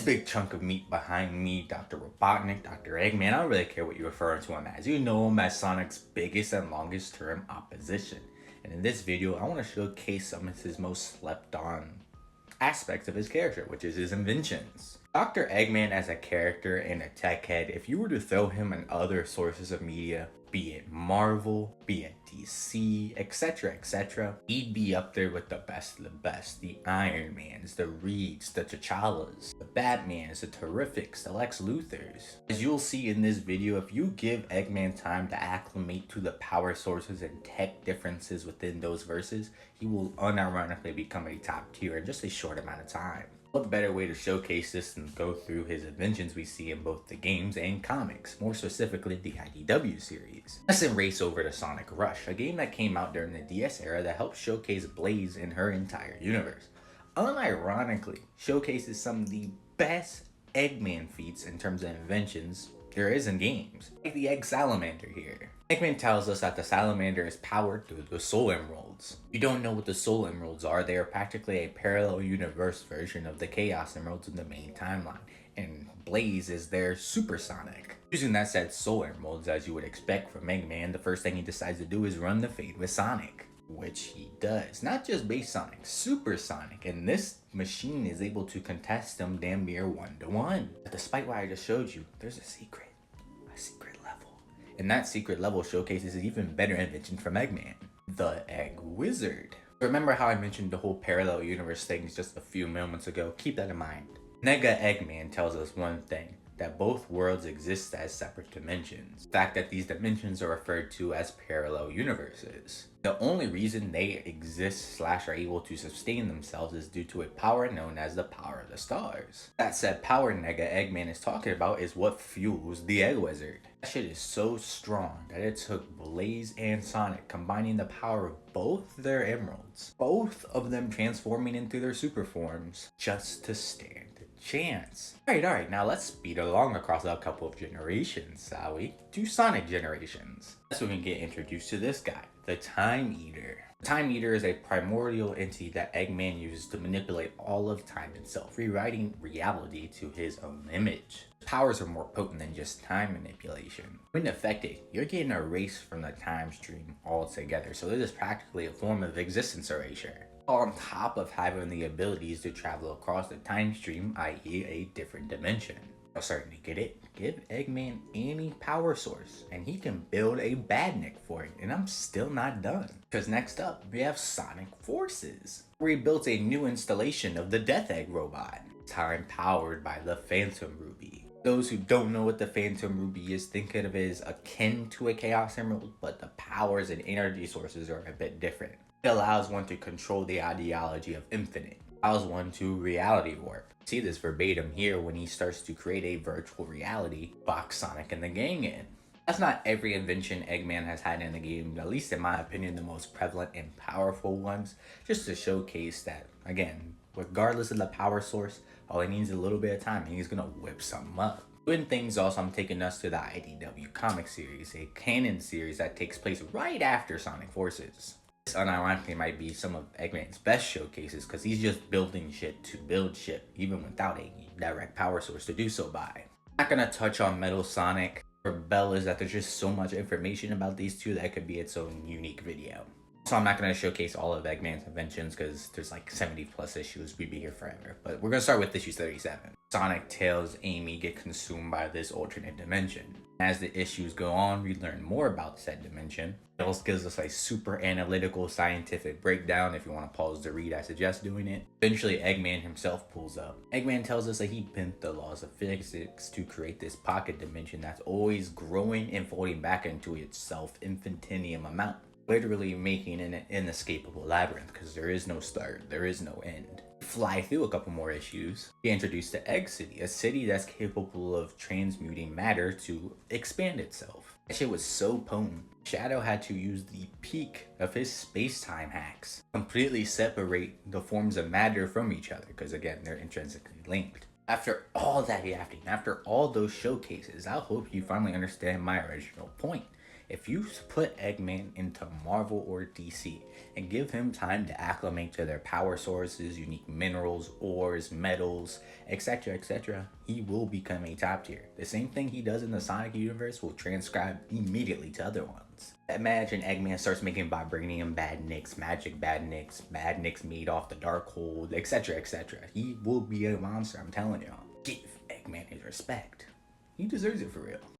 big chunk of meat behind me, Dr. Robotnik, Dr. Eggman, I don't really care what you refer to him as. You know him as Sonic's biggest and longest term opposition. And in this video, I want to showcase some of his most slept on aspects of his character, which is his inventions. Dr. Eggman as a character and a tech head, if you were to throw him in other sources of media, be it Marvel, be it DC, etc., he'd be up there with the best of the best. The Iron Mans, the Reeds, the T'Challas, the Batmans, the Terrifics, the Lex Luthors. As you'll see in this video, if you give Eggman time to acclimate to the power sources and tech differences within those verses, he will unironically become a top tier in just a short amount of time. What better way to showcase this than go through his inventions we see in both the games and comics, more specifically the IDW series. Let's then race over to Sonic Rush, a game that came out during the DS era that helped showcase Blaze in her entire universe. Unironically, showcases some of the best Eggman feats in terms of inventions there is in games, like the Egg Salamander here. Eggman tells us that the Salamander is powered through the Soul Emeralds. If you don't know what the Soul Emeralds are, they are practically a parallel universe version of the Chaos Emeralds in the main timeline, and Blaze is their supersonic. Using that said Soul Emeralds, as you would expect from Eggman, the first thing he decides to do is run the fade with Sonic, which he does. Not just base Sonic, supersonic, and this machine is able to contest them damn near 1-to-1. But despite what I just showed you, there's a secret level. And that secret level showcases an even better invention from Eggman, the Egg Wizard. Remember how I mentioned the whole parallel universe things just a few moments ago? Keep that in mind. Nega Eggman tells us one thing, that both worlds exist as separate dimensions. The fact that these dimensions are referred to as parallel universes. The only reason they exist / are able to sustain themselves is due to a power known as the power of the stars. That said power Nega Eggman is talking about is what fuels the Egg Wizard. That shit is so strong that it took Blaze and Sonic combining the power of both their emeralds, both of them transforming into their super forms, just to stand a chance. Alright, now let's speed along across a couple of generations, shall we? 2 Sonic generations. That's when we get introduced to this guy, the Time Eater. The Time Eater is a primordial entity that Eggman uses to manipulate all of time itself, rewriting reality to his own image. His powers are more potent than just time manipulation. When affected, you're getting erased from the time stream altogether, so this is practically a form of existence erasure. On top of having the abilities to travel across the time stream, i.e. a different dimension. I'm starting to get it. Give Eggman any power source and he can build a badnik for it, and I'm still not done. Because next up we have Sonic Forces, where he built a new installation of the Death Egg robot, time powered by the Phantom Ruby. Those who don't know what the Phantom Ruby is, think of it as akin to a Chaos Emerald, but the powers and energy sources are a bit different. It allows one to control the ideology of infinite. Allows one to reality warp. See this verbatim here when he starts to create a virtual reality, box Sonic and the gang in. That's not every invention Eggman has had in the game, at least in my opinion the most prevalent and powerful ones, just to showcase that, again, regardless of the power source, all he needs is a little bit of time and he's gonna whip something up. Doing things also, I'm taking us to the IDW comic series, a Canon series that takes place right after Sonic Forces. This unironically might be some of Eggman's best showcases because he's just building shit to build shit, even without a direct power source to do so by. I'm not gonna touch on Metal Sonic or Bell, is that there's just so much information about these two that it could be its own unique video. So I'm not going to showcase all of Eggman's inventions because there's like 70 plus issues, we'd be here forever. But we're going to start with issue 37. Sonic, Tails, Amy get consumed by this alternate dimension. As the issues go on, we learn more about said dimension. Tails gives us a super analytical scientific breakdown. If you want to pause the read, I suggest doing it. Eventually, Eggman himself pulls up. Eggman tells us that he bent the laws of physics to create this pocket dimension that's always growing and folding back into itself infinitum amount. Literally making an inescapable labyrinth because there is no start, there is no end. Fly through a couple more issues. We introduced the Egg City, a city that's capable of transmuting matter to expand itself. That shit was so potent. Shadow had to use the peak of his space-time hacks, completely separate the forms of matter from each other because again, they're intrinsically linked. After all that yafting, after all those showcases, I hope you finally understand my original point. If you put Eggman into Marvel or DC and give him time to acclimate to their power sources, unique minerals, ores, metals, etc., he will become a top tier. The same thing he does in the Sonic universe will transcribe immediately to other ones. Imagine Eggman starts making vibranium badniks, magic badniks made off the dark hold, etc. He will be a monster, I'm telling y'all. Give Eggman his respect. He deserves it for real.